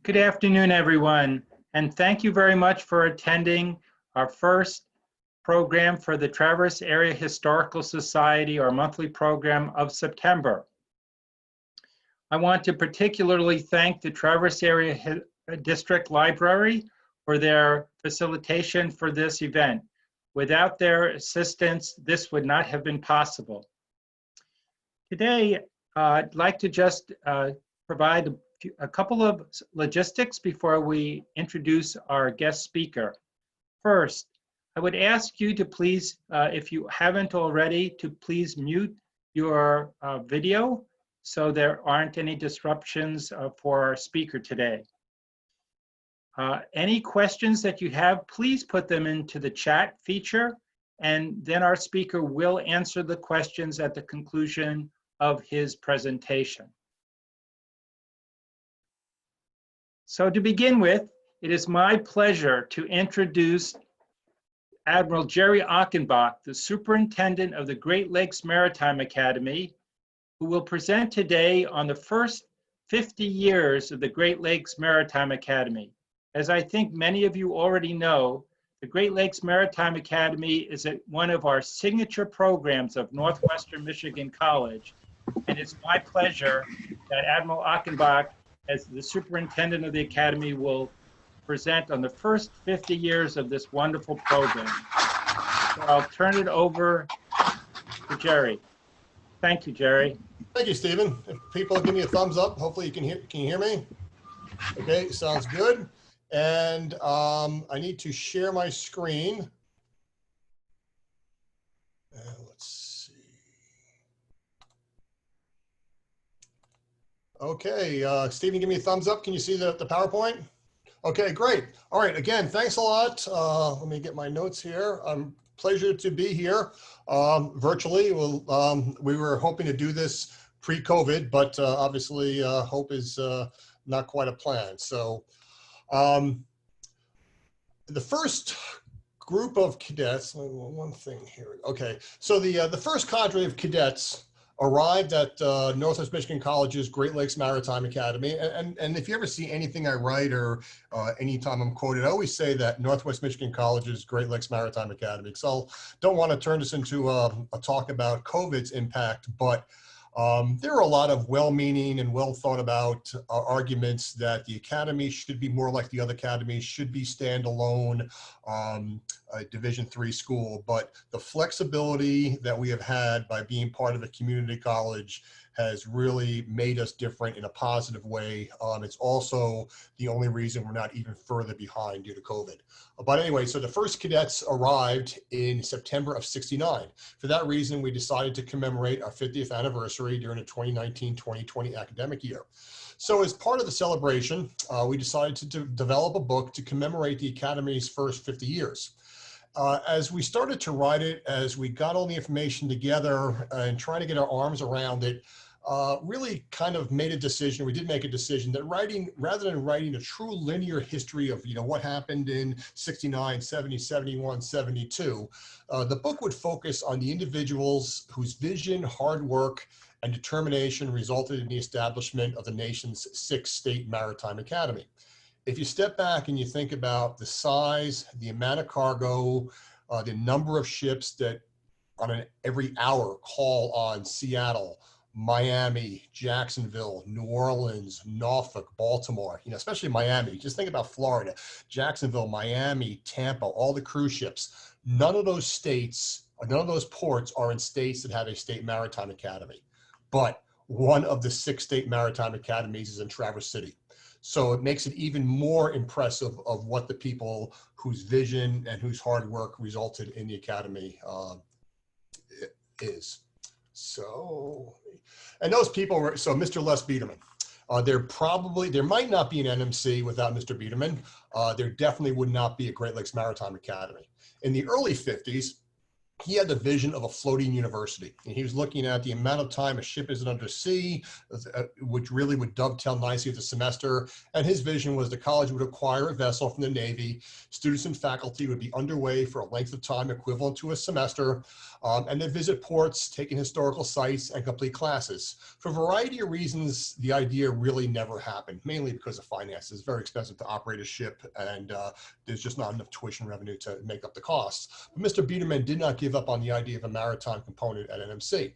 Good afternoon, everyone, and thank you very much for attending our first program for the Traverse Area Historical Society, our monthly program of September. I want to particularly thank the Traverse Area District Library for their facilitation for this event. Without their assistance, this would not have been possible. Today, I'd like to just provide a couple of logistics before we introduce our guest speaker. First, I would ask you to please, if you haven't already, to please mute your video so there aren't any disruptions for our speaker today. Any questions that you have, please put them into the chat feature, and then our speaker will answer the questions at the conclusion of his presentation. So to begin with, it is my pleasure to introduce Admiral Jerry Achenbach, the Superintendent of the Great Lakes Maritime Academy, who will present today on the first 50 years of the Great Lakes Maritime Academy. As I think many of you already know, the Great Lakes Maritime Academy is one of our signature programs of Northwestern Michigan College, and it's my pleasure that Admiral Achenbach, as the superintendent of the academy, will present on the first 50 years of this wonderful program. So I'll turn it over to Jerry. Thank you, Jerry. Thank you, Stephen. If people give me a thumbs up, hopefully you can hear me. Okay, sounds good. And I need to share my screen. Let's see. Okay, Stephen, give me a thumbs up. Can you see the PowerPoint? Okay, great. All right, again, thanks a lot. Let me get my notes here. Pleasure to be here virtually. We were hoping to do this pre-COVID, but obviously hope is not quite a plan. So the first group of cadets, one thing here. Okay, so the first cadre of cadets arrived at Northwest Michigan College's Great Lakes Maritime Academy. And if you ever see anything I write or anytime I'm quoted, I always say that Northwest Michigan College's Great Lakes Maritime Academy. So don't want to turn this into a talk about COVID's impact, but there are a lot of well-meaning and well thought about arguments that the academy should be more like the other academies, should be standalone, a Division III school. But the flexibility that we have had by being part of a community college has really made us different in a positive way. It's also the only reason we're not even further behind due to COVID. But anyway, so the first cadets arrived in September of '69. For that reason, we decided to commemorate our 50th anniversary during the 2019-2020 academic year. So as part of the celebration, we decided to develop a book to commemorate the Academy's first 50 years. As we started to write it, as we got all the information together and trying to get our arms around it, really kind of made a decision, we did make a decision that rather than writing a true linear history of, what happened in 69, 70, 71, 72, the book would focus on the individuals whose vision, hard work, and determination resulted in the establishment of the nation's 6th state maritime academy. If you step back and you think about the size, the amount of cargo, the number of ships that on every hour call on Seattle, Miami, Jacksonville, New Orleans, Norfolk, Baltimore, especially Miami. Just think about Florida, Jacksonville, Miami, Tampa, all the cruise ships. None of those states, or none of those ports are in states that have a state maritime academy. But one of the 6 state maritime academies is in Traverse City. So it makes it even more impressive of what the people whose vision and whose hard work resulted in the academy is. So, and those people were, so Mr. Les Biederman, there might not be an NMC without Mr. Biederman. There definitely would not be a Great Lakes Maritime Academy. In the early 50s, he had the vision of a floating university. And he was looking at the amount of time a ship is under sea, which really would dovetail nicely with the semester. And his vision was the college would acquire a vessel from the Navy. Students and faculty would be underway for a length of time equivalent to a semester, and then visit ports, take in historical sites, and complete classes. For a variety of reasons, the idea really never happened, mainly because of finances. It's very expensive to operate a ship, and there's just not enough tuition revenue to make up the costs. But Mr. Biederman did not give up on the idea of a maritime component at NMC.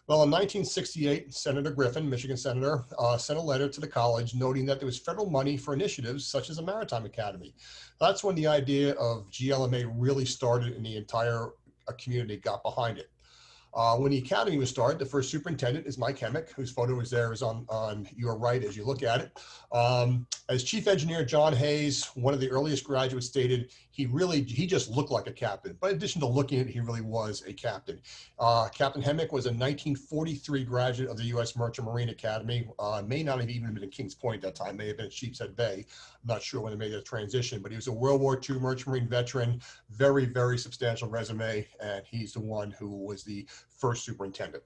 Well, in 1968, Senator Griffin, Michigan senator, sent a letter to the college noting that there was federal money for initiatives such as a maritime academy. That's when the idea of GLMA really started and the entire community got behind it. When the academy was started, the first superintendent is Mike Hemmick, whose photo is there, is on your right as you look at it. As chief engineer, John Hayes, one of the earliest graduates, stated he just looked like a captain. But in addition to looking at it, he really was a captain. Captain Hemmick was a 1943 graduate of the U.S. Merchant Marine Academy. May not have even been at Kings Point at that time, may have been at Sheepshead Bay. I'm not sure when they made that transition, but he was a World War II Merchant Marine veteran, very, very substantial resume, and he's the one who was the first superintendent.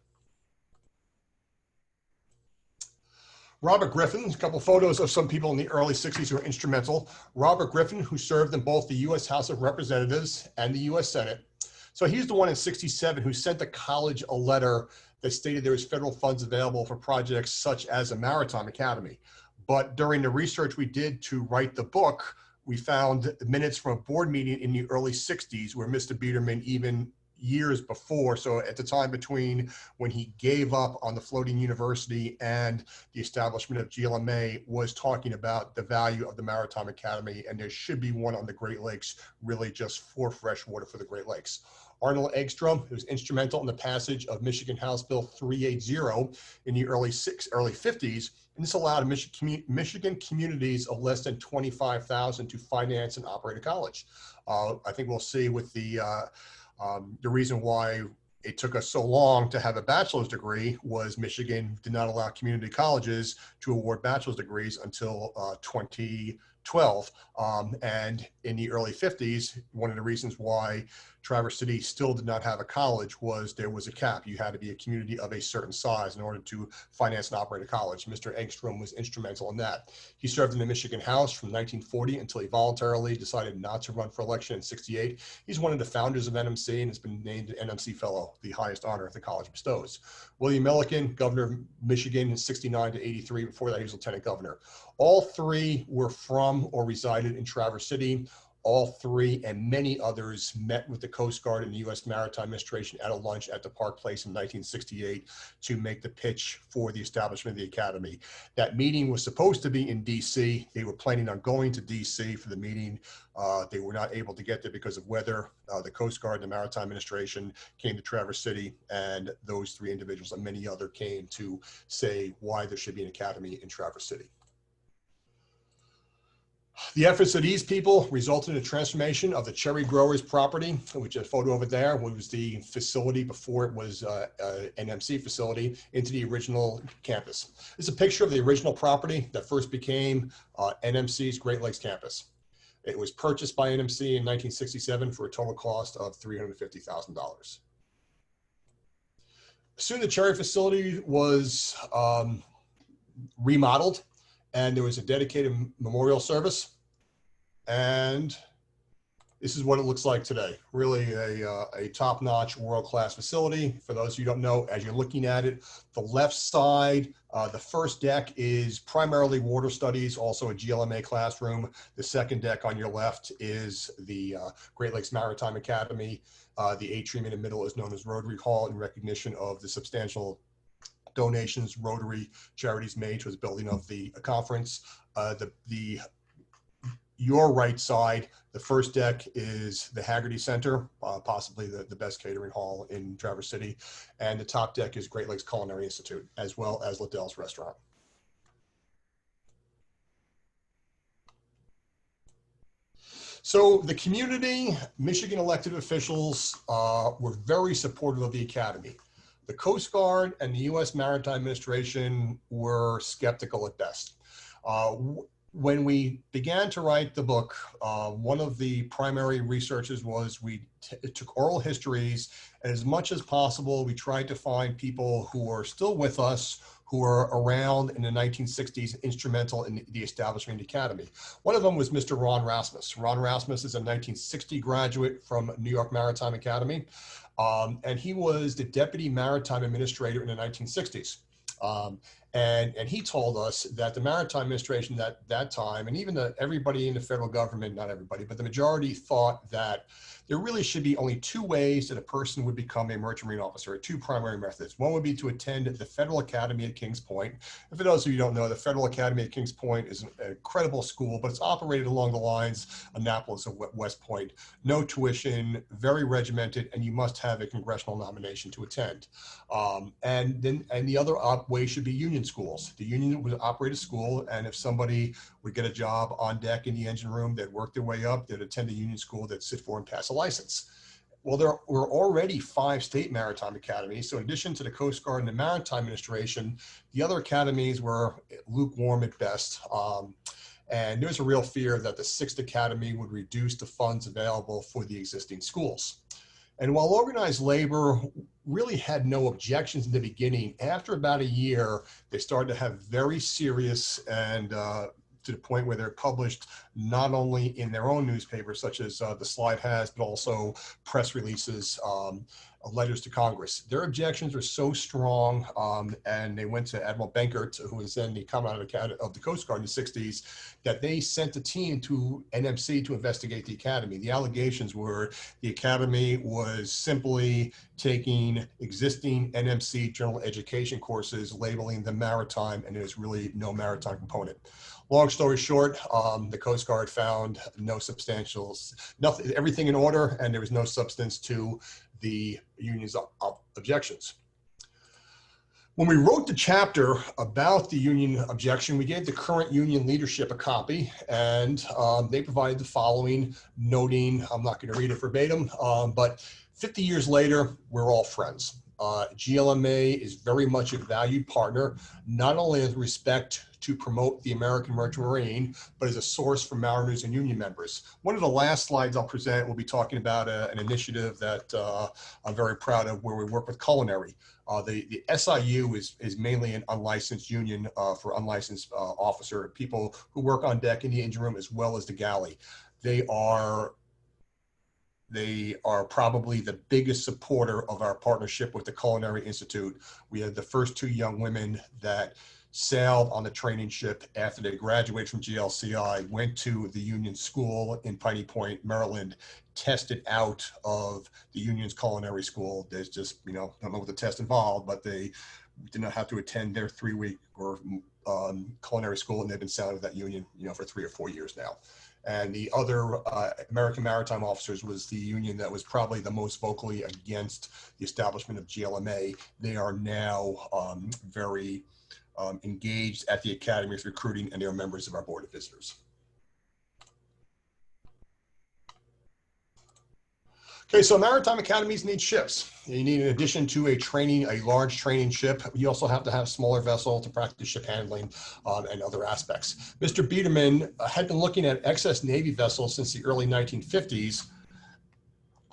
Robert Griffin, a couple photos of some people in the early 60s who were instrumental. Robert Griffin, who served in both the U.S. House of Representatives and the U.S. Senate. So he's the one in 67 who sent the college a letter that stated there was federal funds available for projects such as a maritime academy. But during the research we did to write the book, we found minutes from a board meeting in the early 60s where Mr. Biederman, even years before, so at the time between when he gave up on the floating university and the establishment of GLMA, was talking about the value of the Maritime Academy, and there should be one on the Great Lakes, really just for freshwater for the Great Lakes. Arnold Eggstrom, who was instrumental in the passage of Michigan House Bill 380 in the early 50s, and this allowed Michigan communities of less than 25,000 to finance and operate a college. I think we'll see with the reason why it took us so long to have a bachelor's degree was Michigan did not allow community colleges to award bachelor's degrees until 2012. And in the early 50s, one of the reasons why Traverse City still did not have a college was there was a cap. You had to be a community of a certain size in order to finance and operate a college. Mr. Engstrom was instrumental in that. He served in the Michigan House from 1940 until he voluntarily decided not to run for election in 68. He's one of the founders of NMC and has been named an NMC Fellow, the highest honor the college bestows. William Milliken, governor of Michigan in 69 to 83. Before that, he was lieutenant governor. All three were from or resided in Traverse City. All three and many others met with the Coast Guard and the U.S. Maritime Administration at a lunch at the Park Place in 1968 to make the pitch for the establishment of the academy. That meeting was supposed to be in D.C. They were planning on going to D.C. for the meeting. They were not able to get there because of weather. The Coast Guard and the Maritime Administration came to Traverse City, and those three individuals and many others came to say why there should be an academy in Traverse City. The efforts of these people resulted in a transformation of the Cherry Growers property, which is a photo over there, which was the facility before it was an NMC facility, into the original campus. This is a picture of the original property that first became NMC's Great Lakes campus. It was purchased by NMC in 1967 for a total cost of $350,000. Soon the Cherry facility was remodeled, and there was a dedicated memorial service. And this is what it looks like today. Really a top-notch, world-class facility. For those of you who don't know, as you're looking at it, the left side, the first deck is primarily water studies, also a GLMA classroom. The second deck on your left is the Great Lakes Maritime Academy. The atrium in the middle is known as Rotary Hall in recognition of the substantial donations Rotary Charities made to the building of the conference. Your right side, the first deck is the Haggerty Center, possibly the best catering hall in Traverse City. And the top deck is Great Lakes Culinary Institute, as well as Liddell's Restaurant. So the community, Michigan elected officials were very supportive of the academy. The Coast Guard and the U.S. Maritime Administration were skeptical at best. When we began to write the book, one of the primary researches was we took oral histories, and as much as possible, we tried to find people who are still with us, who were around in the 1960s, instrumental in the establishment of the academy. One of them was Mr. Ron Rasmus. Ron Rasmus is a 1960 graduate from New York Maritime Academy, and he was the deputy maritime administrator in the 1960s. And he told us that the Maritime Administration at that time, and even everybody in the federal government, not everybody, but the majority thought that there really should be only two ways that a person would become a merchant marine officer, two primary methods. One would be to attend the Federal Academy at Kings Point. And for those of you who don't know, the Federal Academy at Kings Point is an incredible school, but it's operated along the lines of Annapolis or West Point. No tuition, very regimented, and you must have a congressional nomination to attend. And the other way should be union schools. The union would operate a school, and if somebody would get a job on deck in the engine room, they'd work their way up, they'd attend a union school, they'd sit for and pass a license. Well, there were already 5 state maritime academies. So in addition to the Coast Guard and the Maritime Administration, the other academies were lukewarm at best. And there's a real fear that the 6th Academy would reduce the funds available for the existing schools. And while organized labor really had no objections in the beginning, after about a year, they started to have very serious and to the point where they're published not only in their own newspapers, such as the slide has, but also press releases, letters to Congress. Their objections were so strong, and they went to Admiral Benkert, who was then the Commandant of the Coast Guard in the 60s, that they sent a team to NMC to investigate the Academy. The allegations were the Academy was simply taking existing NMC general education courses, labeling them maritime, and there's really no maritime component. Long story short, the Coast Guard found no nothing, everything in order, and there was no substance to the union's objections. When we wrote the chapter about the union objection, we gave the current union leadership a copy, and they provided the following, noting, I'm not going to read it verbatim, but 50 years later, we're all friends. GLMA is very much a valued partner, not only with respect to promote the American Merchant Marine, but as a source for mariners and union members. One of the last slides I'll present, we'll be talking about an initiative that I'm very proud of, where we work with culinary. The SIU is mainly an unlicensed union for unlicensed officer, people who work on deck in the engine room as well as the galley. They are probably the biggest supporter of our partnership with the Culinary Institute. We had the first 2 young women that sailed on the training ship after they graduated from GLCI, went to the union school in Piney Point, Maryland, tested out of the union's culinary school. There's just, don't know what the test involved, but they did not have to attend their 3-week or culinary school, and they've been sailing with that union, for 3 or 4 years now. And the other American Maritime Officers was the union that was probably the most vocally against the establishment of GLMA. They are now very engaged at the Academy with recruiting, and they are members of our Board of Visitors. Okay, so maritime academies need ships. You need, in addition to a large training ship, you also have to have a smaller vessel to practice ship handling and other aspects. Mr. Biederman had been looking at excess Navy vessels since the early 1950s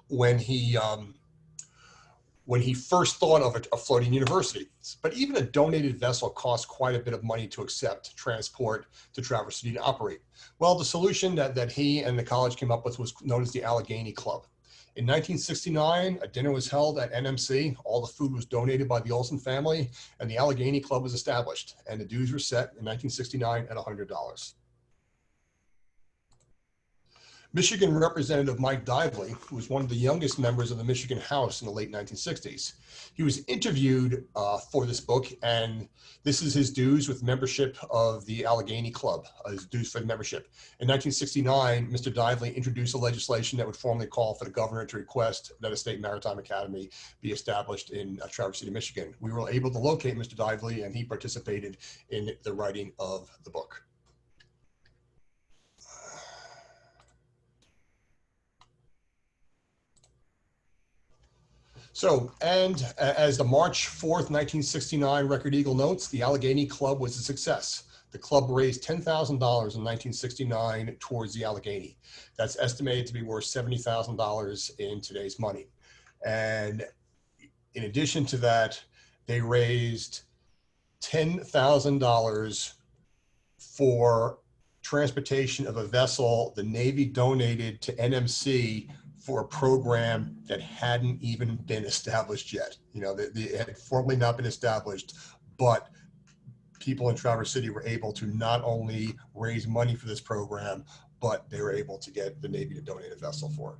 when he first thought of a floating university. But even a donated vessel costs quite a bit of money to accept, transport, to Traverse City to operate. Well, the solution that he and the college came up with was known as the Allegheny Club. In 1969, a dinner was held at NMC. All the food was donated by the Olson family, and the Allegheny Club was established. And the dues were set in 1969 at $100. Michigan Representative Mike Dively, who was one of the youngest members of the Michigan House in the late 1960s. He was interviewed for this book, and this is his dues with membership of the Allegheny Club, his dues for the membership. In 1969, Mr. Dively introduced a legislation that would formally call for the governor to request that a state maritime academy be established in Traverse City, Michigan. We were able to locate Mr. Dively, and he participated in the writing of the book. So, and as the March 4th, 1969 Record Eagle notes, the Allegheny Club was a success. The club raised $10,000 in 1969 towards the Allegheny. That's estimated to be worth $70,000 in today's money. And in addition to that, they raised $10,000 for transportation of a vessel the Navy donated to NMC for a program that hadn't even been established yet. You know, it had formally not been established, but people in Traverse City were able to not only raise money for this program, but they were able to get the Navy to donate a vessel for it.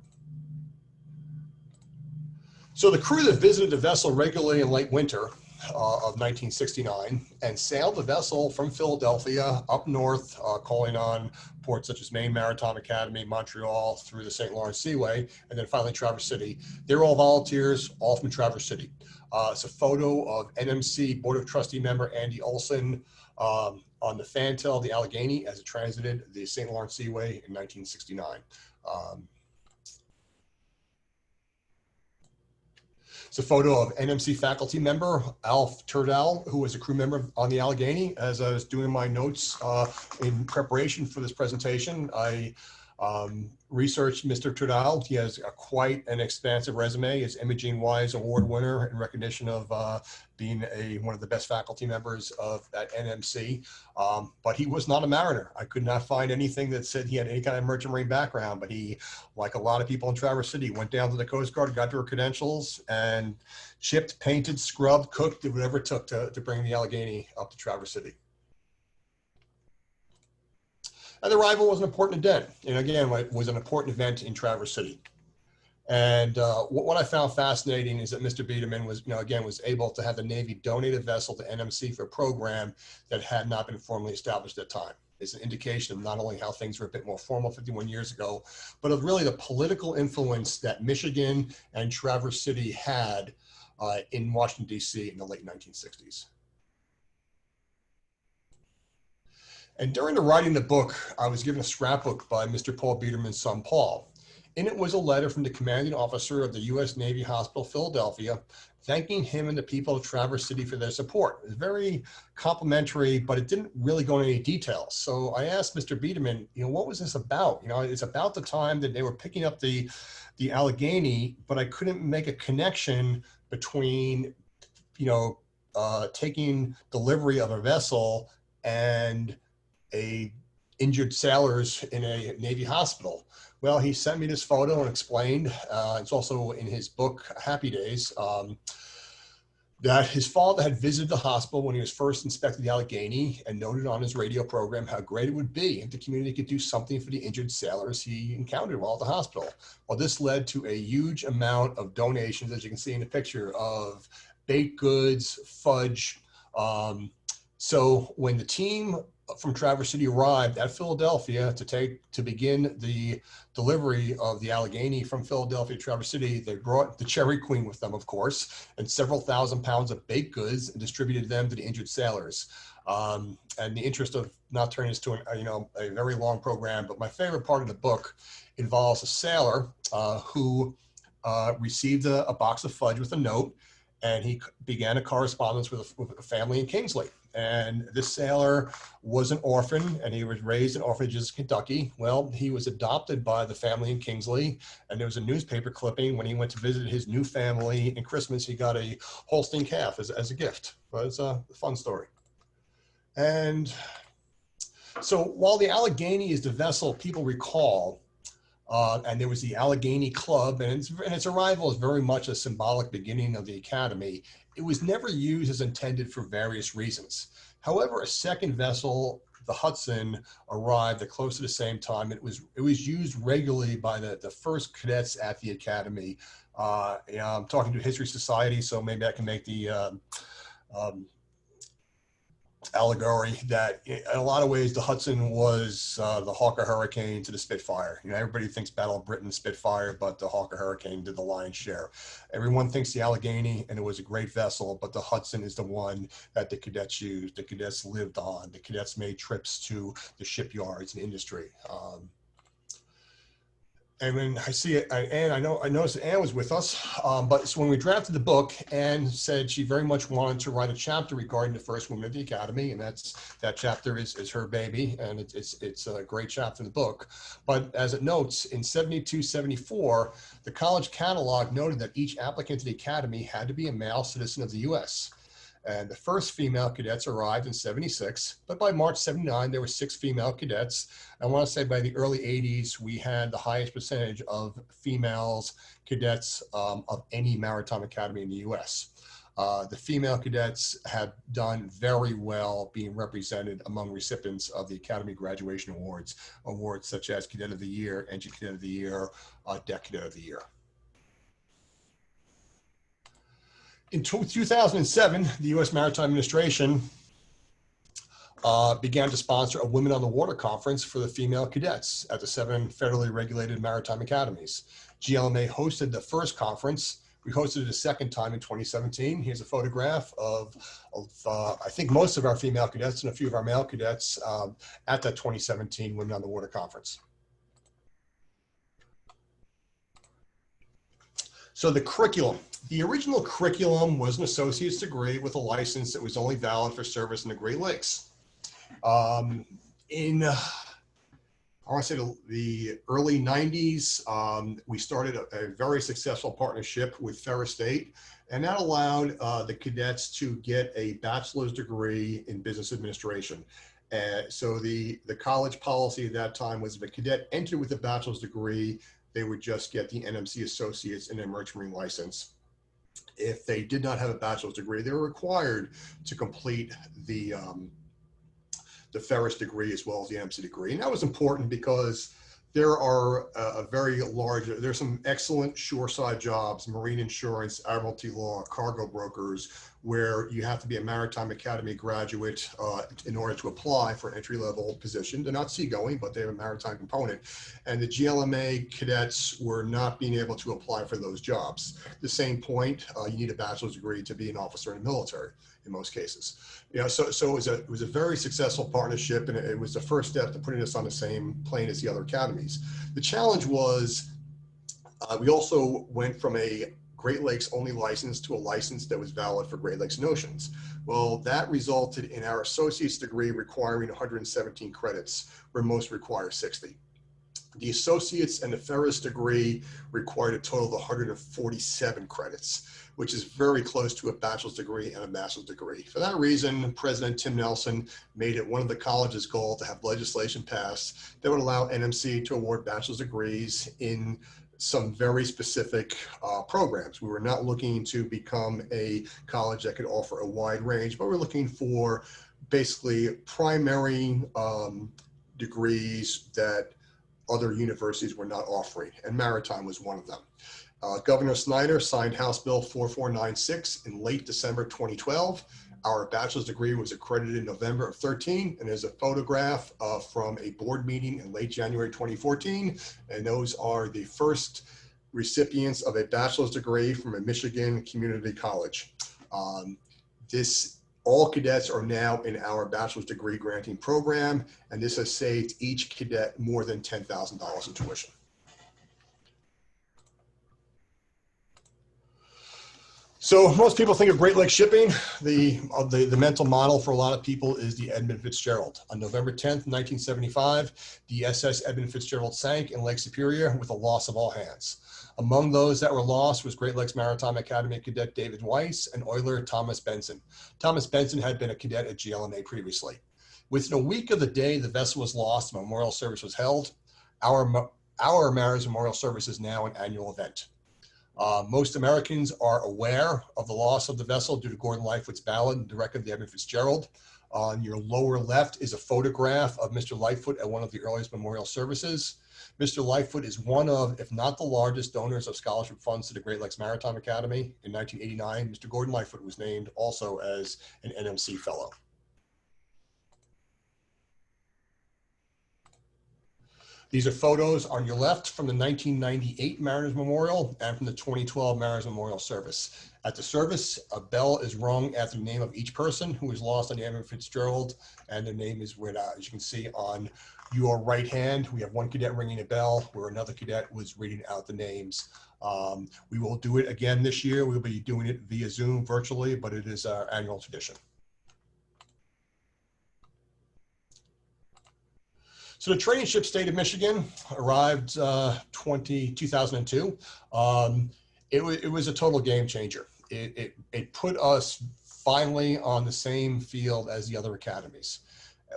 So the crew that visited the vessel regularly in late winter of 1969 and sailed the vessel from Philadelphia up north, calling on ports such as Maine Maritime Academy, Montreal, through the St. Lawrence Seaway, and then finally Traverse City. They're all volunteers, all from Traverse City. It's a photo of NMC Board of Trustee member Andy Olson on the fantail of the Allegheny as it transited the St. Lawrence Seaway in 1969. It's a photo of NMC faculty member Alf Turdell, who was a crew member on the Allegheny. As I was doing my notes in preparation for this presentation, I researched Mr. Turdell. He has quite an expansive resume. He's Imogene Wise Award winner in recognition of being one of the best faculty members of at NMC. But he was not a mariner. I could not find anything that said he had any kind of merchant marine background, but he, like a lot of people in Traverse City, went down to the Coast Guard, got their credentials, and chipped, painted, scrubbed, cooked, did whatever it took to bring the Allegheny up to Traverse City. And the arrival was an important event. And again, it was an important event in Traverse City. And what I found fascinating is that Mr. Biederman was, was able to have the Navy donate a vessel to NMC for a program that had not been formally established at the time. It's an indication of not only how things were a bit more formal 51 years ago, but of really the political influence that Michigan and Traverse City had in Washington, D.C. in the late 1960s. And during the writing of the book, I was given a scrapbook by Mr. Paul Biederman's son, Paul. In it was a letter from the commanding officer of the U.S. Navy Hospital, Philadelphia, thanking him and the people of Traverse City for their support. It was very complimentary, but it didn't really go into any details. So I asked Mr. Biederman, what was this about? It's about the time that they were picking up the Allegheny, but I couldn't make a connection between, taking delivery of a vessel and injured sailors in a Navy hospital. Well, he sent me this photo and explained, it's also in his book, Happy Days, that his father had visited the hospital when he was first inspected the Allegheny and noted on his radio program how great it would be if the community could do something for the injured sailors he encountered while at the hospital. Well, this led to a huge amount of donations, as you can see in the picture, of baked goods, fudge. So when the team from Traverse City arrived at Philadelphia to begin the delivery of the Allegheny from Philadelphia to Traverse City, they brought the Cherry Queen with them, of course, and several thousand pounds of baked goods and distributed them to the injured sailors. And the interest of not turning this to a very long program, but my favorite part of the book involves a sailor who received a box of fudge with a note, and he began a correspondence with a family in Kingsley. And this sailor was an orphan, and he was raised in orphanages in Kentucky. Well, he was adopted by the family in Kingsley, and there was a newspaper clipping when he went to visit his new family in Christmas. He got a Holstein calf as a gift. But it's a fun story. And so while the Allegheny is the vessel people recall, and there was the Allegheny Club, and its arrival is very much a symbolic beginning of the Academy, it was never used as intended for various reasons. However, a second vessel, the Hudson, arrived at close to the same time. It was used regularly by the first cadets at the Academy. I'm talking to History Society, so maybe I can make the allegory that in a lot of ways the Hudson was the Hawker Hurricane to the Spitfire. Everybody thinks Battle of Britain, Spitfire, but the Hawker Hurricane did the lion's share. Everyone thinks the Allegheny, and it was a great vessel, but the Hudson is the one that the cadets used, the cadets lived on, the cadets made trips to the shipyards and industry. And when I see it, Anne, I noticed that Anne was with us, but so when we drafted the book, Anne said she very much wanted to write a chapter regarding the first woman at the Academy, and that chapter is her baby, and it's a great chapter in the book. But as it notes, in 72, 74, the college catalog noted that each applicant to the Academy had to be a male citizen of the U.S. And the first female cadets arrived in 76, but by March 79, there were 6 female cadets. I want to say by the early 80s, we had the highest percentage of females cadets of any maritime academy in the US. The female cadets have done very well being represented among recipients of the Academy Graduation Awards such as Cadet of the Year, Engine Cadet of the Year, Deck Cadet of the Year. In 2007, the U.S. Maritime Administration began to sponsor a Women on the Water conference for the female cadets at the 7 federally regulated maritime academies. GLMA hosted the first conference. We hosted it a second time in 2017. Here's a photograph of I think most of our female cadets and a few of our male cadets at that 2017 Women on the Water conference. So the curriculum. The original curriculum was an associate's degree with a license that was only valid for service in the Great Lakes. I want to say the early 90s, we started a very successful partnership with Ferris State, and that allowed the cadets to get a bachelor's degree in business administration. So the college policy at that time was if a cadet entered with a bachelor's degree, they would just get the NMC Associates and their Merchant Marine license. If they did not have a bachelor's degree, they were required to complete the Ferris degree as well as the NMC degree. And that was important because there are there's some excellent shoreside jobs, marine insurance, admiralty law, cargo brokers, where you have to be a Maritime Academy graduate in order to apply for an entry-level position. They're not seagoing, but they have a maritime component. And the GLMA cadets were not being able to apply for those jobs. The same point, you need a bachelor's degree to be an officer in the military in most cases. You know, so it was a very successful partnership, and it was the first step to putting us on the same plane as the other academies. The challenge was we also went from a Great Lakes only license to a license that was valid for Great Lakes and Oceans. Well, that resulted in our associate's degree requiring 117 credits, where most require 60. The associate's and the Ferris degree required a total of 147 credits, which is very close to a bachelor's degree and a master's degree. For that reason, President Tim Nelson made it one of the college's goals to have legislation passed that would allow NMC to award bachelor's degrees in some very specific programs. We were not looking to become a college that could offer a wide range, but we're looking for basically primary degrees that other universities were not offering, and Maritime was one of them. Governor Snyder signed House Bill 4496 in late December 2012. Our bachelor's degree was accredited in November of 13, and there's a photograph from a board meeting in late January 2014, and those are the first recipients of a bachelor's degree from a Michigan community college. All cadets are now in our bachelor's degree granting program, and this has saved each cadet more than $10,000 in tuition. So most people think of Great Lakes shipping. The mental model for a lot of people is the Edmund Fitzgerald. On November 10th, 1975, the SS Edmund Fitzgerald sank in Lake Superior with a loss of all hands. Among those that were lost was Great Lakes Maritime Academy cadet David Weiss and oiler Thomas Benson. Thomas Benson had been a cadet at GLMA previously. Within a week of the day the vessel was lost, a memorial service was held. Our Mariners Memorial Service is now an annual event. Most Americans are aware of the loss of the vessel due to Gordon Lightfoot's ballad and directed of the Edmund Fitzgerald. On your lower left is a photograph of Mr. Lightfoot at one of the earliest memorial services. Mr. Lightfoot is one of, if not the largest donors of scholarship funds to the Great Lakes Maritime Academy. In 1989, Mr. Gordon Lightfoot was named also as an NMC Fellow. These are photos on your left from the 1998 Mariners Memorial and from the 2012 Mariners Memorial Service. At the service, a bell is rung after the name of each person who was lost on the Admiral Fitzgerald, and their name is read out. As you can see on your right hand, we have one cadet ringing a bell where another cadet was reading out the names. We will do it again this year. We'll be doing it via Zoom virtually, but it is our annual tradition. So the training ship State of Michigan arrived 2002. It was a total game changer. It put us finally on the same field as the other academies.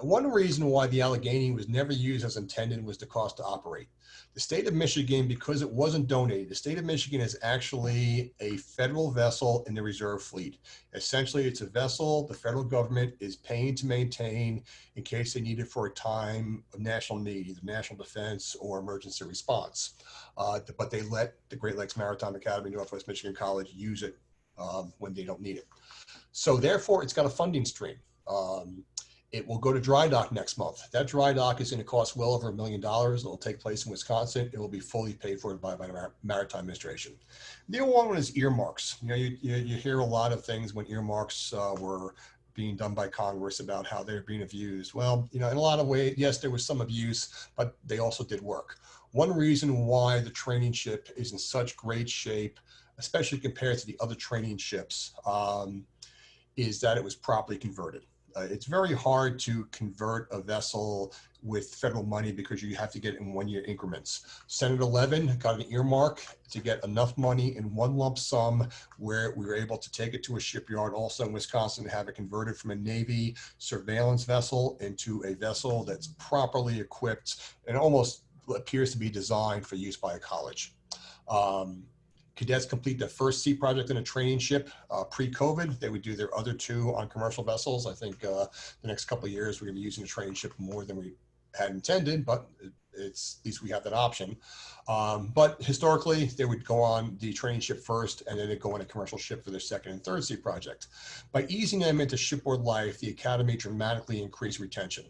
One reason why the Allegheny was never used as intended was the cost to operate. The state of Michigan, because it wasn't donated, the state of Michigan is actually a federal vessel in the reserve fleet. Essentially, it's a vessel the federal government is paying to maintain in case they need it for a time of national need, either national defense or emergency response. But they let the Great Lakes Maritime Academy, Northwest Michigan College use it when they don't need it. So therefore, it's got a funding stream. It will go to dry dock next month. That dry dock is going to cost well over $1 million. It will take place in Wisconsin. It will be fully paid for by the Maritime Administration. The other one is earmarks. You know, you hear a lot of things when earmarks were being done by Congress about how they're being abused. Well, you know, in a lot of ways, yes, there was some abuse, but they also did work. One reason why the training ship is in such great shape, especially compared to the other training ships, is that it was properly converted. It's very hard to convert a vessel with federal money because you have to get it in 1 year increments. Senate 11 got an earmark to get enough money in one lump sum where we were able to take it to a shipyard also in Wisconsin to have it converted from a Navy surveillance vessel into a vessel that's properly equipped and almost appears to be designed for use by a college. Cadets complete their first sea project in a training ship pre-COVID. They would do their other two on commercial vessels. I think the next couple of years, we're going to be using the training ship more than we had intended, but it's, at least we have that option. But historically, they would go on the training ship first, and then they'd go on a commercial ship for their second and third sea project. By easing them into shipboard life, the Academy dramatically increased retention.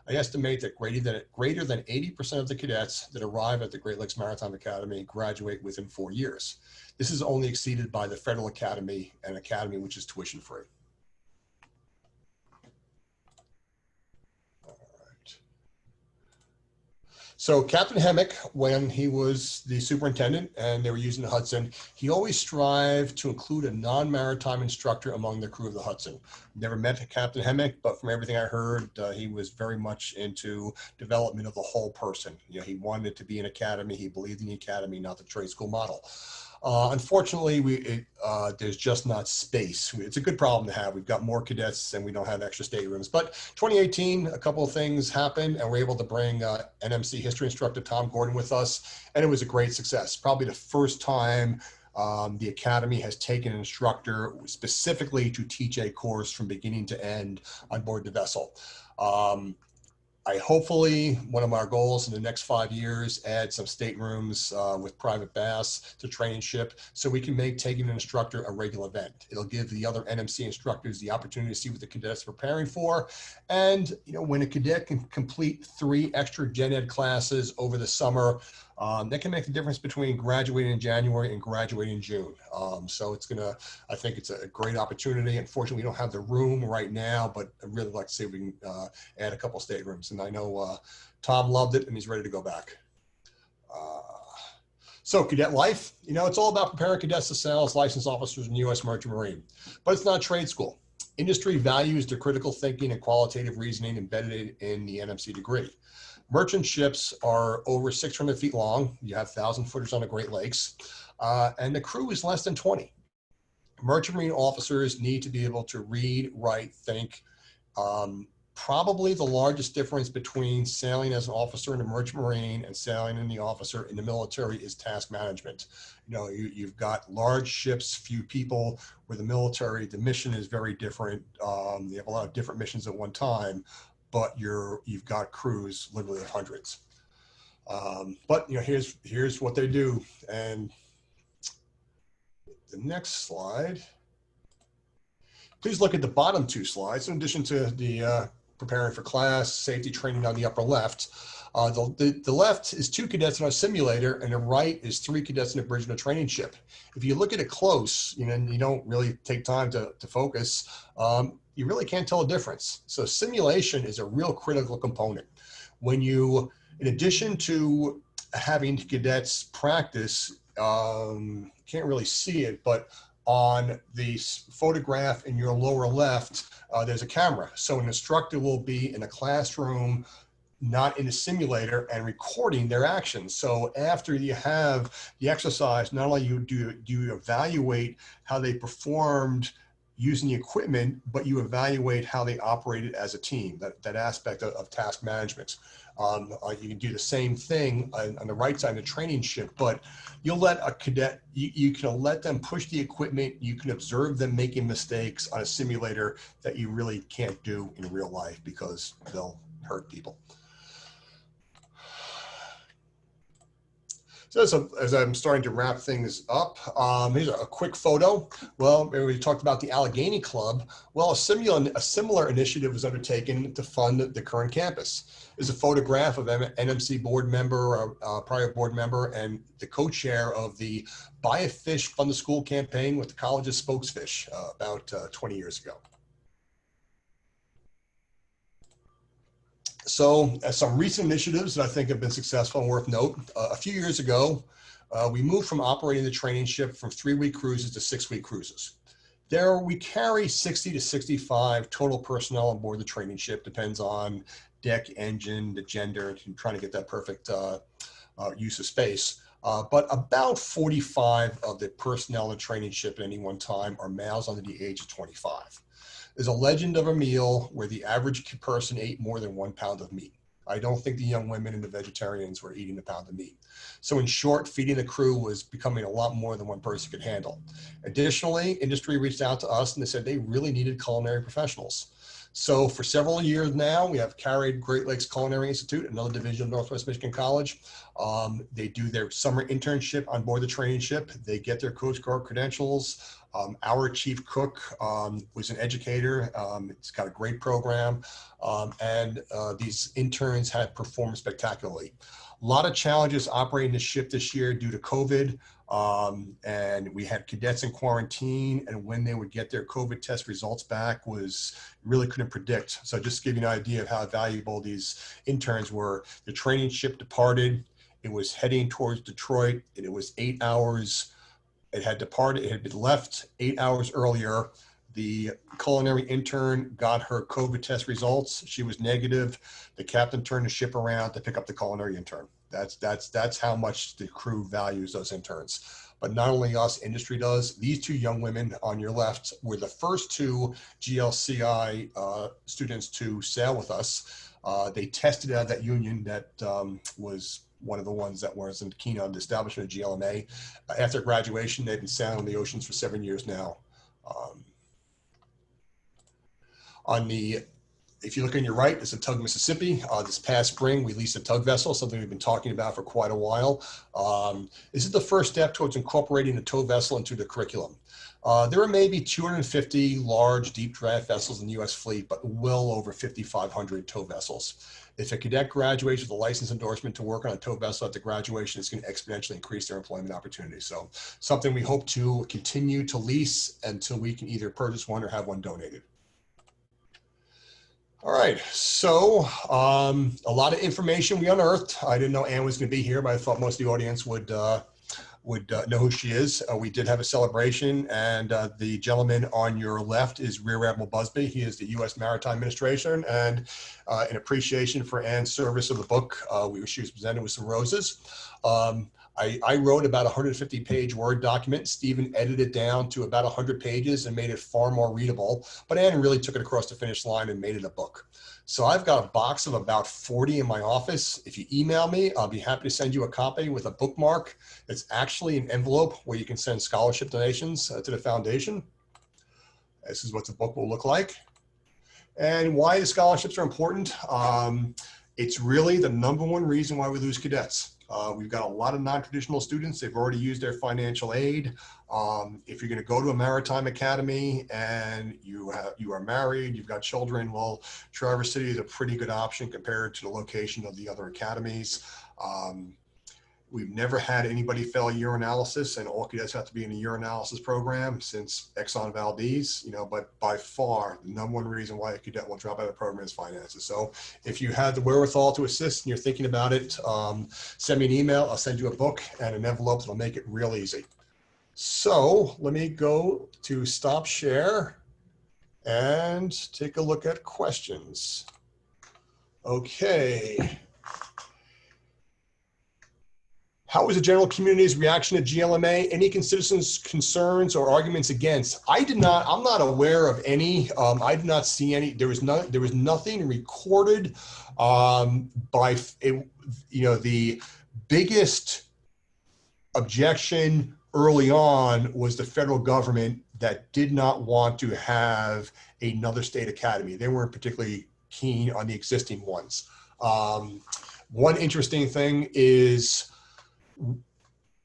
I estimate that greater than 80% of the cadets that arrive at the Great Lakes Maritime Academy graduate within 4 years. This is only exceeded by the Federal Academy, an academy which is tuition free. So Captain Hemmick, when he was the superintendent and they were using the Hudson, he always strived to include a non-maritime instructor among the crew of the Hudson. Never met Captain Hemmick, but from everything I heard, he was very much into development of the whole person. You know, he wanted to be an academy. He believed in the academy, not the trade school model. Unfortunately, there's just not space. It's a good problem to have. We've got more cadets and we don't have extra staterooms. But 2018, a couple of things happened and we're able to bring NMC history instructor Tom Gordon with us. And it was a great success. Probably the first time the Academy has taken an instructor specifically to teach a course from beginning to end on board the vessel. Hopefully, one of our goals in the next 5 years, add some staterooms with private baths to training ship so we can make taking an instructor a regular event. It'll give the other NMC instructors the opportunity to see what the cadets are preparing for. And, you know, when a cadet can complete 3 extra gen ed classes over the summer, that can make the difference between graduating in January and graduating in June. So it's gonna, I think it's a great opportunity. Unfortunately, we don't have the room right now, but I'd really like to see if we can add a couple staterooms. And I know Tom loved it and he's ready to go back. So Cadet Life, you know, it's all about preparing cadets to sell as licensed officers in the U.S. Merchant Marine, but it's not trade school. Industry values the critical thinking and qualitative reasoning embedded in the NMC degree. Merchant ships are over 600 feet long. You have 1,000-footers on the Great Lakes, and the crew is less than 20. Merchant Marine officers need to be able to read, write, think. Probably the largest difference between sailing as an officer in the Merchant Marine and sailing in the officer in the military is task management. You know, you've got large ships, few people. With the military, the mission is very different. You have a lot of different missions at one time, but you've got crews literally of hundreds. But you know, here's what they do. And the next slide, please look at the bottom 2 slides. In addition to the preparing for class, safety training on the upper left, The left is 2 cadets in our simulator, and the right is 3 cadets in a bridge and a training ship. If you look at it close, and you don't really take time to focus, you really can't tell a difference. So simulation is a real critical component. When you, in addition to having cadets practice, can't really see it, but on the photograph in your lower left, there's a camera. So an instructor will be in a classroom, not in a simulator, and recording their actions. So after you have the exercise, not only do you evaluate how they performed using the equipment, but you evaluate how they operated as a team, that aspect of task management. You can do the same thing on the right side of the training ship, but you'll let a cadet, you can let them push the equipment, you can observe them making mistakes on a simulator that you really can't do in real life because they'll hurt people. So as I'm starting to wrap things up, here's a quick photo. Well, we talked about the Allegheny Club. Well, a similar initiative was undertaken to fund the current campus. There's a photograph of NMC board member, prior board member, and the co-chair of the Buy a Fish, Fund the School campaign with the college's spokesfish about 20 years ago. So some recent initiatives that I think have been successful and worth note. A few years ago, we moved from operating the training ship from 3-week cruises to 6-week cruises. There we carry 60 to 65 total personnel on board the training ship, depends on deck, engine, the gender, and trying to get that perfect use of space. But about 45 of the personnel on the training ship at any one time are males under the age of 25. There's a legend of a meal where the average person ate more than 1 pound of meat. I don't think the young women and the vegetarians were eating a pound of meat. So in short, feeding the crew was becoming a lot more than one person could handle. Additionally, industry reached out to us and they said they really needed culinary professionals. So for several years now, we have carried Great Lakes Culinary Institute, another division of Northwest Michigan College. They do their summer internship on board the training ship. They get their Coast Guard credentials. Our chief cook was an educator. It's got a great program. And these interns have performed spectacularly. A lot of challenges operating the ship this year due to COVID. And we had cadets in quarantine, and when they would get their COVID test results back was really couldn't predict. So just to give you an idea of how valuable these interns were. The training ship departed. It was heading towards Detroit, and it was 8 hours. It had departed, it had been left 8 hours earlier. The culinary intern got her COVID test results. She was negative. The captain turned the ship around to pick up the culinary intern. That's how much the crew values those interns. But not only us, industry does. These 2 young women on your left were the first 2 GLCI students to sail with us. They tested out that union that was one of the ones that wasn't keen on the establishment of GLMA. After graduation, they've been sailing on the oceans for 7 years now. If you look on your right, it's a tug Mississippi. This past spring, we leased a tug vessel, something we've been talking about for quite a while. This is the first step towards incorporating a tow vessel into the curriculum. There are maybe 250 large deep draft vessels in the U.S. fleet, but well over 5,500 tow vessels. If a cadet graduates with a license endorsement to work on a tow vessel at the graduation, it's going to exponentially increase their employment opportunities. So something we hope to continue to lease until we can either purchase one or have one donated. All right, so a lot of information we unearthed. I didn't know Ann was going to be here, but I thought most of the audience would know who she is. We did have a celebration, and the gentleman on your left is Rear Admiral Busby. He is the U.S. Maritime Administrator, and in appreciation for Ann's service of the book, she was presented with some roses. I wrote about a 150-page Word document. Stephen edited it down to about 100 pages and made it far more readable. But Ann really took it across the finish line and made it a book. So I've got a box of about 40 in my office. If you email me, I'll be happy to send you a copy with a bookmark. It's actually an envelope where you can send scholarship donations to the foundation. This is what the book will look like. And why the scholarships are important. It's really the #1 reason why we lose cadets. We've got a lot of non-traditional students. They've already used their financial aid. If you're going to go to a maritime academy and you are married, you've got children, well, Traverse City is a pretty good option compared to the location of the other academies. We've never had anybody fail a urinalysis, and all cadets have to be in a urinalysis program since Exxon Valdez, but by far the #1 reason why a cadet will drop out of the program is finances. So if you had the wherewithal to assist and you're thinking about it, send me an email. I'll send you a book and an envelope that'll make it real easy. So let me go to stop share and take a look at questions. Okay. How was the general community's reaction to GLMA? Any citizens' concerns or arguments against? I'm not aware of any. I did not see any. There was nothing recorded the biggest objection early on was the federal government that did not want to have another state academy. They weren't particularly keen on the existing ones. One interesting thing is,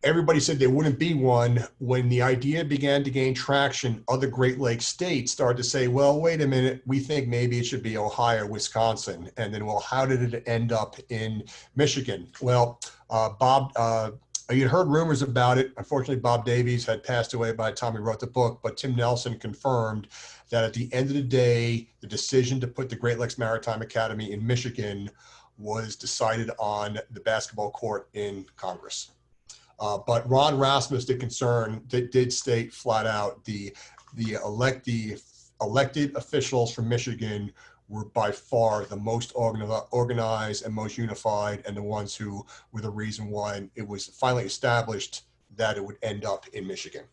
everybody said there wouldn't be one. When the idea began to gain traction, other Great Lakes states started to say, well, wait a minute, we think maybe it should be Ohio, Wisconsin. And then, well, how did it end up in Michigan? Well, Bob, you had heard rumors about it. Unfortunately, Bob Davies had passed away by the time he wrote the book, but Tim Nelson confirmed that at the end of the day, the decision to put the Great Lakes Maritime Academy in Michigan was decided on the basketball court in Congress. But Ron Rasmus did state flat out the elected officials from Michigan were by far the most organized and most unified, and the ones who were the reason why it was finally established that it would end up in Michigan.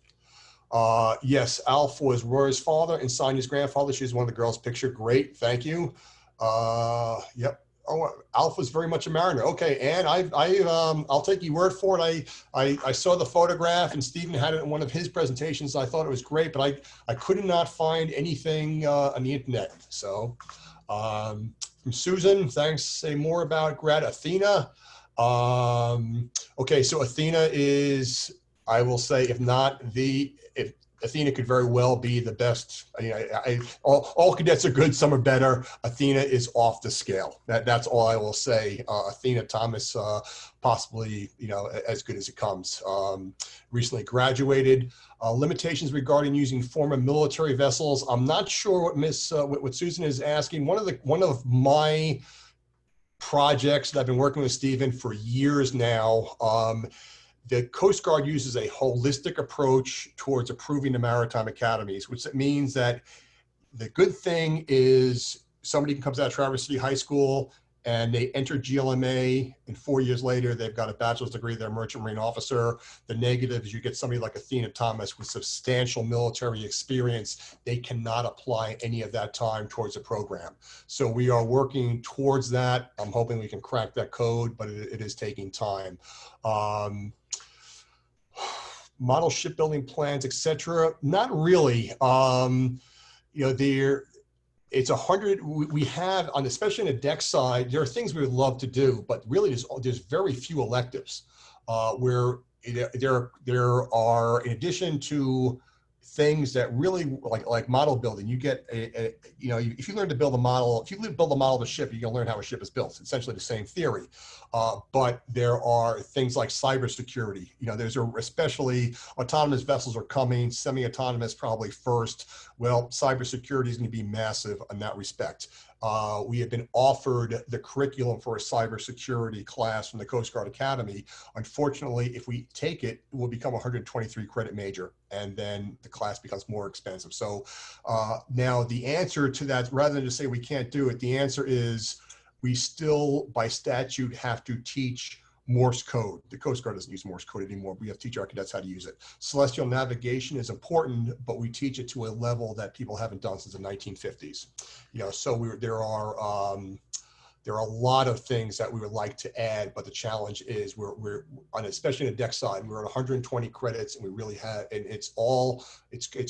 Yes, Alf was Roy's father and Sonia's grandfather. She's one of the girls' picture. Great, thank you. Yep. Oh, Alf was very much a mariner. Okay, and I'll take your word for it. I saw the photograph, and Stephen had it in one of his presentations. I thought it was great, but I could not find anything on the internet. So, from Susan, thanks. Say more about Grad Athena. Okay, so Athena is, I will say, if Athena could very well be the best. All cadets are good, some are better. Athena is off the scale. That's all I will say. Athena Thomas, possibly, as good as it comes. Recently graduated. Limitations regarding using former military vessels. I'm not sure what Susan is asking. One of my projects that I've been working with Stephen for years now. The Coast Guard uses a holistic approach towards approving the maritime academies, which means that the good thing is somebody comes out of Traverse City High School and they enter GLMA, and 4 years later, they've got a bachelor's degree, they're a merchant marine officer. The negative is you get somebody like Athena Thomas with substantial military experience. They cannot apply any of that time towards the program. So we are working towards that. I'm hoping we can crack that code, but it is taking time. Model shipbuilding plans, etc. Not really. It's 100. We have on, especially on the deck side, there are things we would love to do, but really there's very few electives where there are, in addition to things that really like model building, you get if you learn to build a model, if you build a model of a ship, you're gonna learn how a ship is built. It's essentially the same theory, but there are things like cybersecurity. Especially autonomous vessels are coming, semi-autonomous probably first. Well, cybersecurity is going to be massive in that respect. We have been offered the curriculum for a cybersecurity class from the Coast Guard Academy. Unfortunately, if we take it, it will become a 123 credit major, and then the class becomes more expensive. So now the answer to that, rather than just say we can't do it, the answer is we still, by statute, have to teach Morse code. The Coast Guard doesn't use Morse code anymore. We have to teach our cadets how to use it. Celestial navigation is important, but we teach it to a level that people haven't done since the 1950s. So there are There are a lot of things that we would like to add, but the challenge is we're on, especially on the deck side, we're at 120 credits, and we really have, and it's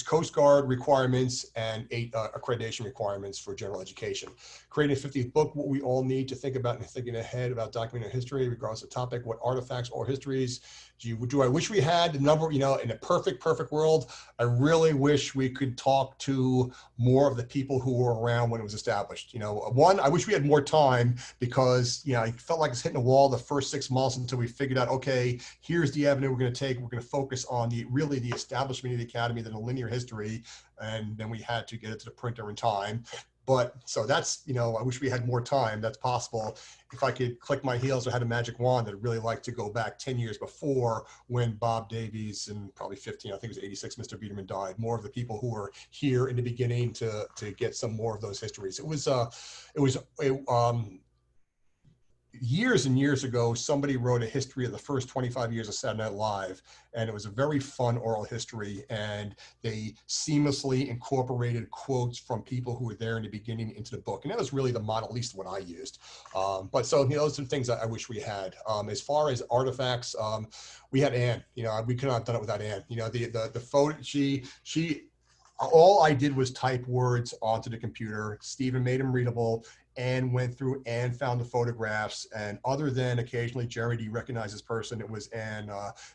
Coast Guard requirements and 8 accreditation requirements for general education. Creating a 50th book, what we all need to think about and thinking ahead about documenting history, regardless of topic, what artifacts or histories do I wish we had the number, in a perfect world. I really wish we could talk to more of the people who were around when it was established. One, I wish we had more time, because I felt like it's hitting a wall the first 6 months until we figured out, okay, here's the avenue we're going to take. We're going to focus on the establishment of the academy, then a linear history, and then we had to get it to the printer in time. But so that's, I wish we had more time. That's possible. If I could click my heels or had a magic wand, I'd really like to go back 10 years before, when Bob Davies, and probably 15, I think it was 86, Mr. Biederman died. More of the people who were here in the beginning to get some more of those histories. It was years and years ago, somebody wrote a history of the first 25 years of Saturday Night Live, and it was a very fun oral history, and they seamlessly incorporated quotes from people who were there in the beginning into the book, and that was really the model, at least what I used. But so, those are things I wish we had. As far as artifacts, we had Anne. We could not have done it without Anne. The photo, she all I did was type words onto the computer. Stephen made them readable, and went through and found the photographs. And other than occasionally, Jerry, do you recognize this person? It was Anne.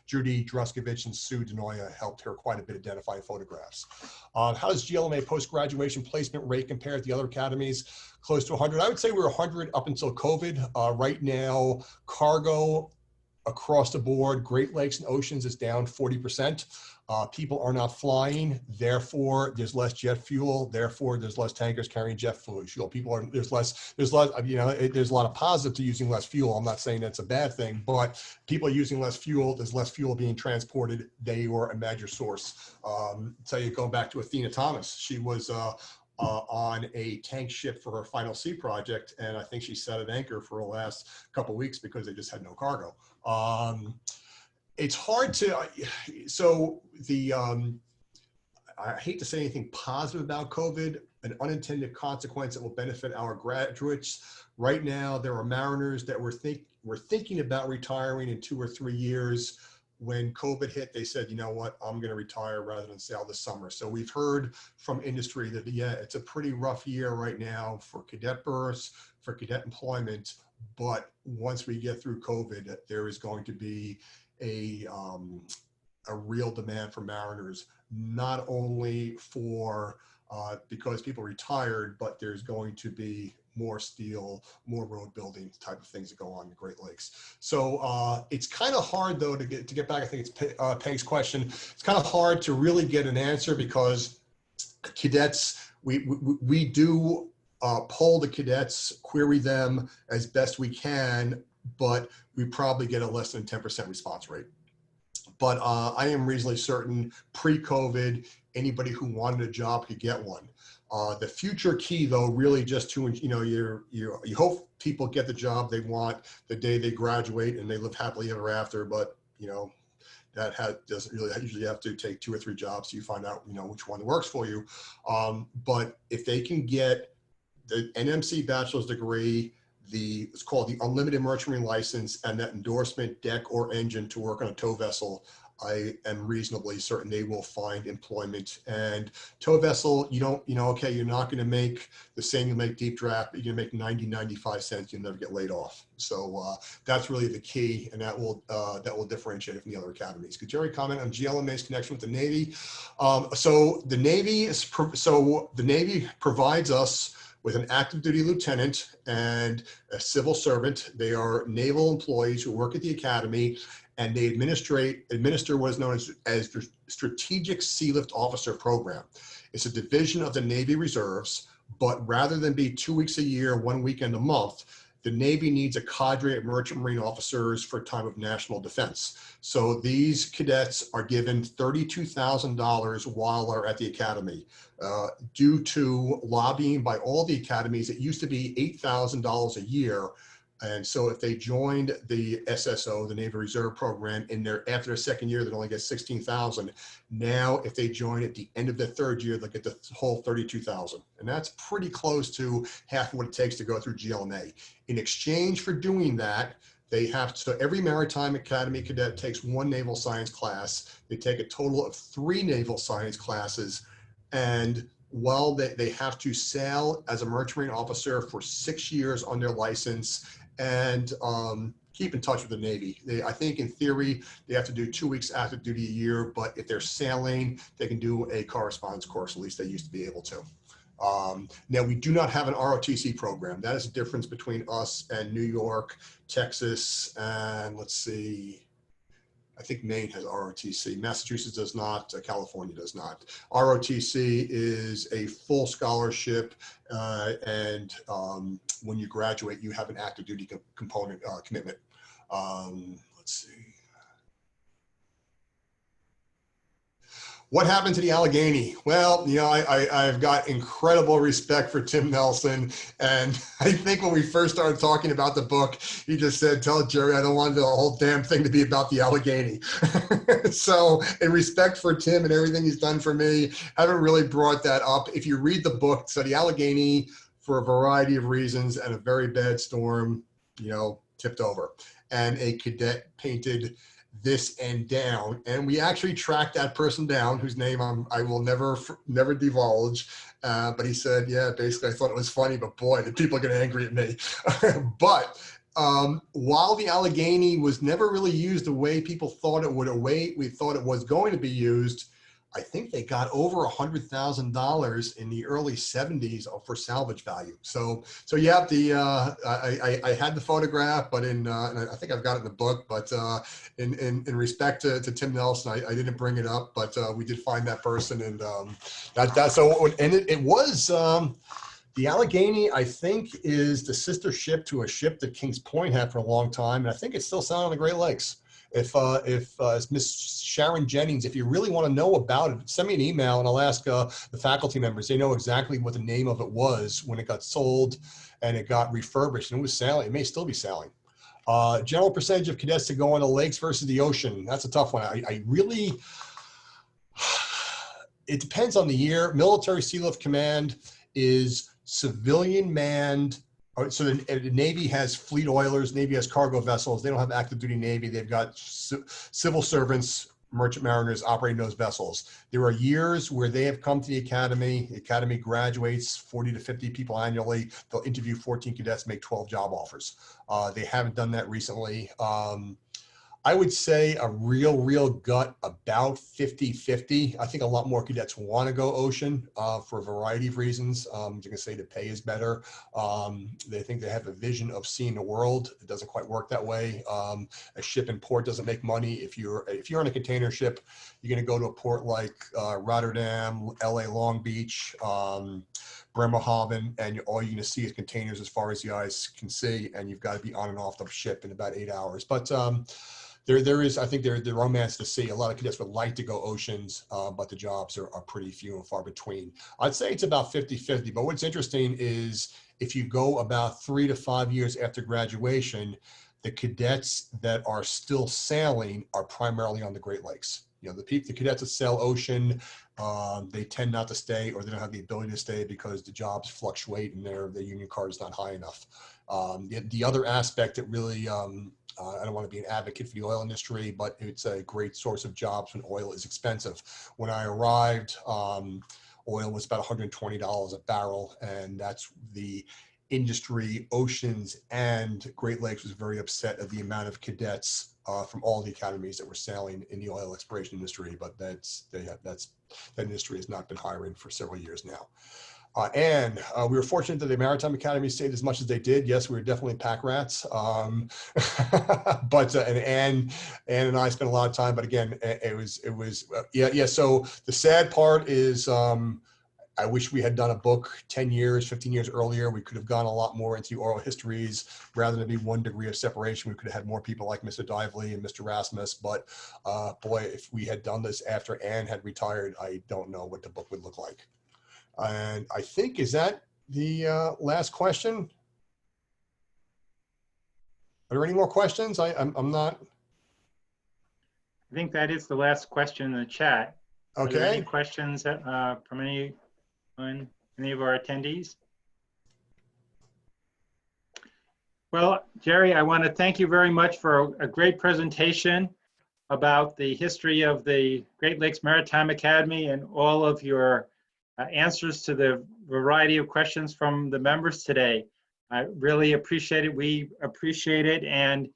Judy Druskovich and Sue Denoya helped her quite a bit identify photographs. How does GLMA post-graduation placement rate compare to the other academies? Close to 100. I would say we were 100 up until COVID. Right now, cargo across the board, Great Lakes and Oceans is down 40%. People are not flying, therefore there's less jet fuel, therefore there's less tankers carrying jet fuel. There's a lot of positive to using less fuel. I'm not saying that's a bad thing, but people are using less fuel, there's less fuel being transported. They were a major source. Tell you, going back to Athena Thomas, she was on a tank ship for her Final C project, and I think she sat at anchor for the last couple of weeks because they just had no cargo. It's hard to, I hate to say anything positive about COVID, an unintended consequence that will benefit our graduates. Right now, there are mariners that were thinking about retiring in 2 or 3 years. When COVID hit, they said, you know what, I'm going to retire rather than sail this summer. So we've heard from industry that, yeah, it's a pretty rough year right now for cadet births, for cadet employment. But once we get through COVID, there is going to be a real demand for mariners, not only for because people retired, but there's going to be more steel, more road building type of things that go on in the Great Lakes. So it's kind of hard, though, to get back. I think it's Peg's question. It's kind of hard to really get an answer, because cadets, we do poll the cadets, query them as best we can, but we probably get a less than 10% response rate. But I am reasonably certain pre-COVID, anybody who wanted a job could get one. The future key, though, really just to, you hope people get the job they want the day they graduate and they live happily ever after. But, that doesn't really usually have to take 2 or 3 jobs so you find out, which one works for you. But if they can get the NMC bachelor's degree, it's called the Unlimited Merchant Marine License, and that endorsement, deck or engine, to work on a tow vessel, I am reasonably certain they will find employment. And tow vessel, okay, you're not going to make the same you make deep draft, but you're going to make 90, 95 cents. You'll never get laid off. So that's really the key, and that will differentiate it from the other academies. Could Jerry comment on GLMA's connection with the Navy? So the Navy provides us with an active duty lieutenant and a civil servant. They are naval employees who work at the academy, and they administer what is known as the Strategic Sealift Officer Program. It's a division of the Navy Reserves, but rather than be 2 weeks a year, 1 weekend a month, the Navy needs a cadre of merchant marine officers for time of national defense. So these cadets are given $32,000 while they're at the academy. Due to lobbying by all the academies, it used to be $8,000 a year. And so if they joined the SSO, the Navy Reserve Program, after their second year, they'd only get 16,000. Now, if they join at the end of their third year, they'll get the whole 32,000. And that's pretty close to half of what it takes to go through GLMA. In exchange for doing that, they have to, every Maritime Academy cadet takes one naval science class. They take a total of 3 naval science classes. And while they have to sail as a merchant marine officer for 6 years on their license, and keep in touch with the Navy. I think in theory, they have to do 2 weeks active duty a year, but if they're sailing, they can do a correspondence course, at least they used to be able to. Now, we do not have an ROTC program. That is the difference between us and New York, Texas, and let's see, I think Maine has ROTC. Massachusetts does not. California does not. ROTC is a full scholarship, and when you graduate, you have an active duty component commitment. Let's see. What happened to the Allegheny? Well, you know, I've got incredible respect for Tim Nelson. And I think when we first started talking about the book, he just said, tell Jerry, I don't want the whole damn thing to be about the Allegheny. So in respect for Tim and everything he's done for me, I haven't really brought that up. If you read the book, so the Allegheny, for a variety of reasons and a very bad storm, you know, tipped over. And a cadet painted this end down, and we actually tracked that person down, whose name I will never divulge, but he said, yeah, basically I thought it was funny, but boy, the people get angry at me. But while the Allegheny was never really used the way people thought it would, we thought it was going to be used, I think they got over $100,000 in the early 70s for salvage value. So yeah, I had the photograph, but and I think I've got it in the book. But in respect to Tim Nelson, I didn't bring it up, but we did find that person, and it was. The Allegheny, I think, is the sister ship to a ship that Kings Point had for a long time, and I think it's still sailing on the Great Lakes. If Miss Sharon Jennings, if you really want to know about it, send me an email and I'll ask the faculty members. They know exactly what the name of it was when it got sold and it got refurbished, and it was sailing. It may still be sailing. General percentage of cadets to go on the lakes versus the ocean. That's a tough one. I really, it depends on the year. Military Sea Lift Command is civilian manned. So the Navy has fleet oilers, Navy has cargo vessels. They don't have active duty Navy. They've got civil servants, merchant mariners operating those vessels. There are years where they have come to the academy graduates 40 to 50 people annually. They'll interview 14 cadets, make 12 job offers. They haven't done that recently. I would say a real gut about 50-50. I think a lot more cadets want to go ocean for a variety of reasons. You can say the pay is better. They think they have a vision of seeing the world. It doesn't quite work that way. A ship in port doesn't make money. If you're on a container ship, you're going to go to a port like Rotterdam, LA Long Beach, Bremerhaven, and all you're going to see is containers as far as the eyes can see, and you've got to be on and off the ship in about 8 hours. But there is, I think, the romance to see. A lot of cadets would like to go oceans, but the jobs are pretty few and far between. I'd say it's about 50-50, but what's interesting is if you go about 3 to 5 years after graduation, the cadets that are still sailing are primarily on the Great Lakes. You know, the cadets that sail ocean, they tend not to stay, or they don't have the ability to stay because the jobs fluctuate and their union card is not high enough. The other aspect that really, I don't want to be an advocate for the oil industry, but it's a great source of jobs when oil is expensive. When I arrived, oil was about $120 a barrel, and that's the industry. Oceans and Great Lakes was very upset at the amount of cadets from all the academies that were sailing in the oil exploration industry, but that industry has not been hiring for several years now. And we were fortunate that the Maritime Academy stayed as much as they did. Yes, we were definitely pack rats. But and Ann and I spent a lot of time. But again, it was yeah. So the sad part is, I wish we had done a book 10 years, 15 years earlier. We could have gone a lot more into oral histories rather than be 1 degree of separation. We could have had more people like Mr. Dively and Mr. Rasmus. But boy, if we had done this after Ann had retired, I don't know what the book would look like. And I think, is that the last question? Are there any more questions? I'm not. I think that is the last question in the chat. Are there any Okay. questions from anyone, any of our attendees? Well, Jerry, I want to thank you very much for a great presentation about the history of the Great Lakes Maritime Academy and all of your answers to the variety of questions from the members today. I really appreciate it. We appreciate it. And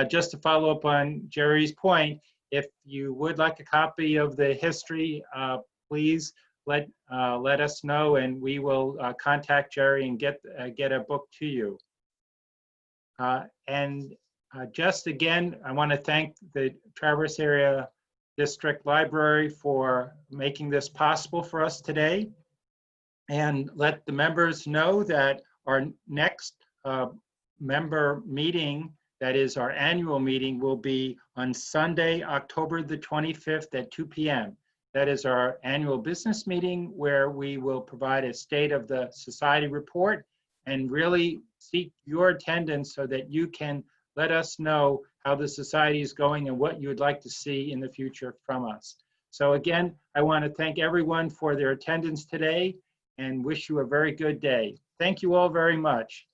just to follow up on Jerry's point, if you would like a copy of the history, please let us know, and we will contact Jerry and get a book to you. Just again, I want to thank the Traverse Area District Library for making this possible for us today, and let the members know that our next member meeting, that is our annual meeting, will be on Sunday, October the 25th at 2 p.m. That is our annual business meeting where we will provide a state of the society report and really seek your attendance so that you can let us know how the society is going and what you would like to see in the future from us. So again, I want to thank everyone for their attendance today and wish you a very good day. Thank you all very much.